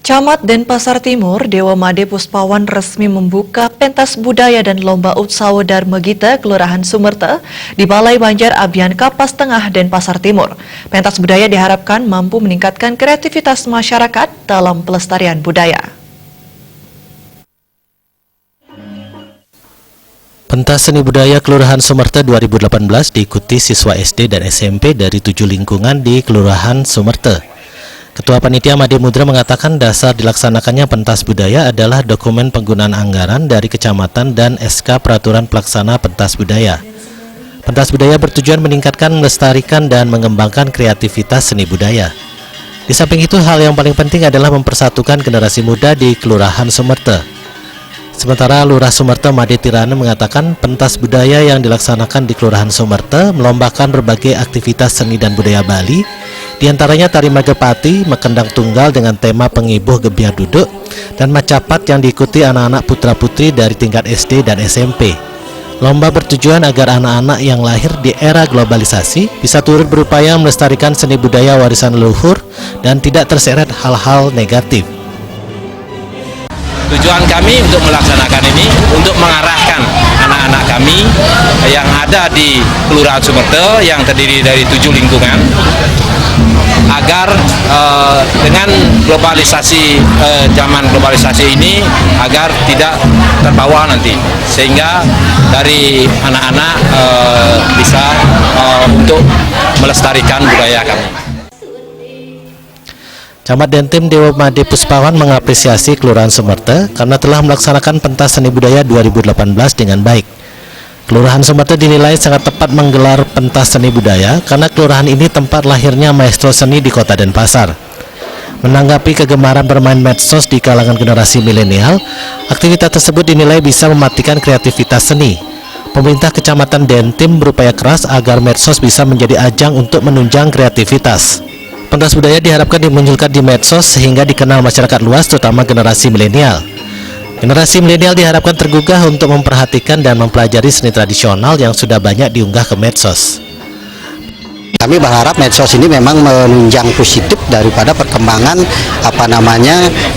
Camat Denpasar Timur, Dewa Made Puspawan resmi membuka pentas budaya dan lomba Utsawo Dharma Gita Kelurahan Sumerta di Balai Banjar Abian Kapas Tengah Denpasar Timur. Pentas budaya diharapkan mampu meningkatkan kreativitas masyarakat dalam pelestarian budaya. Pentas Seni Budaya Kelurahan Sumerta 2018 diikuti siswa SD dan SMP dari 7 lingkungan di Kelurahan Sumerta. Ketua Panitia Made Mudra mengatakan dasar dilaksanakannya pentas budaya adalah dokumen penggunaan anggaran dari kecamatan dan SK Peraturan Pelaksana Pentas Budaya. Pentas budaya bertujuan meningkatkan, melestarikan, dan mengembangkan kreativitas seni budaya. Di samping itu, hal yang paling penting adalah mempersatukan generasi muda di Kelurahan Sumerta. Sementara Lurah Sumerta Made Tirana mengatakan pentas budaya yang dilaksanakan di Kelurahan Sumerta melombakan berbagai aktivitas seni dan budaya Bali, diantaranya tari Magapati, Mekendang Tunggal dengan tema pengibuh gebiar duduk, dan macapat yang diikuti anak-anak putra-putri dari tingkat SD dan SMP. Lomba bertujuan agar anak-anak yang lahir di era globalisasi bisa turut berupaya melestarikan seni budaya warisan leluhur dan tidak terseret hal-hal negatif. Tujuan kami untuk melaksanakan ini untuk mengarahkan anak-anak kami yang ada di Kelurahan Sumerta yang terdiri dari 7 lingkungan agar dengan globalisasi zaman globalisasi ini agar tidak terbawa nanti, sehingga dari anak-anak bisa untuk melestarikan budaya kami. Camat Dentim Dewa Made Puspawan mengapresiasi Kelurahan Sumerta karena telah melaksanakan pentas seni budaya 2018 dengan baik. Kelurahan Sumerta dinilai sangat tepat menggelar pentas seni budaya karena kelurahan ini tempat lahirnya maestro seni di kota Denpasar. Menanggapi kegemaran bermain medsos di kalangan generasi milenial, aktivitas tersebut dinilai bisa mematikan kreativitas seni. Pemerintah Kecamatan Dentim berupaya keras agar medsos bisa menjadi ajang untuk menunjang kreativitas. Pentas budaya diharapkan dimunculkan di medsos sehingga dikenal masyarakat luas, terutama generasi milenial. Generasi milenial diharapkan tergugah untuk memperhatikan dan mempelajari seni tradisional yang sudah banyak diunggah ke medsos. Kami berharap medsos ini memang menunjang positif daripada perkembangan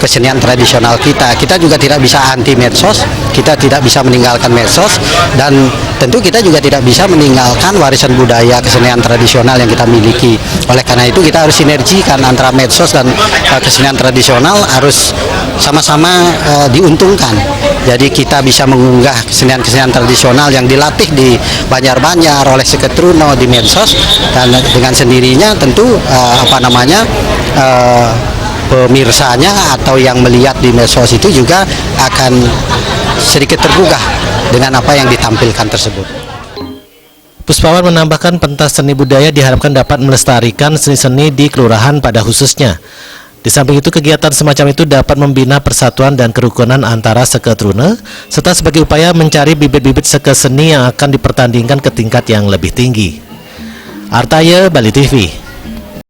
kesenian tradisional kita. Kita juga tidak bisa anti medsos, kita tidak bisa meninggalkan medsos, dan tentu kita juga tidak bisa meninggalkan warisan budaya kesenian tradisional yang kita miliki. Oleh karena itu kita harus sinergikan antara medsos dan kesenian tradisional harus sama-sama diuntungkan. Jadi kita bisa mengunggah kesenian-kesenian tradisional yang dilatih di Banjar-Banjar oleh Seketruno di medsos, dan dengan sendirinya tentu pemirsanya atau yang melihat di medsos itu juga akan sedikit tergugah dengan apa yang ditampilkan tersebut. Puspawan menambahkan pentas seni budaya diharapkan dapat melestarikan seni-seni di kelurahan pada khususnya. Di samping itu, kegiatan semacam itu dapat membina persatuan dan kerukunan antara seketruna, serta sebagai upaya mencari bibit-bibit seke seni yang akan dipertandingkan ke tingkat yang lebih tinggi. Artaya, Bali TV.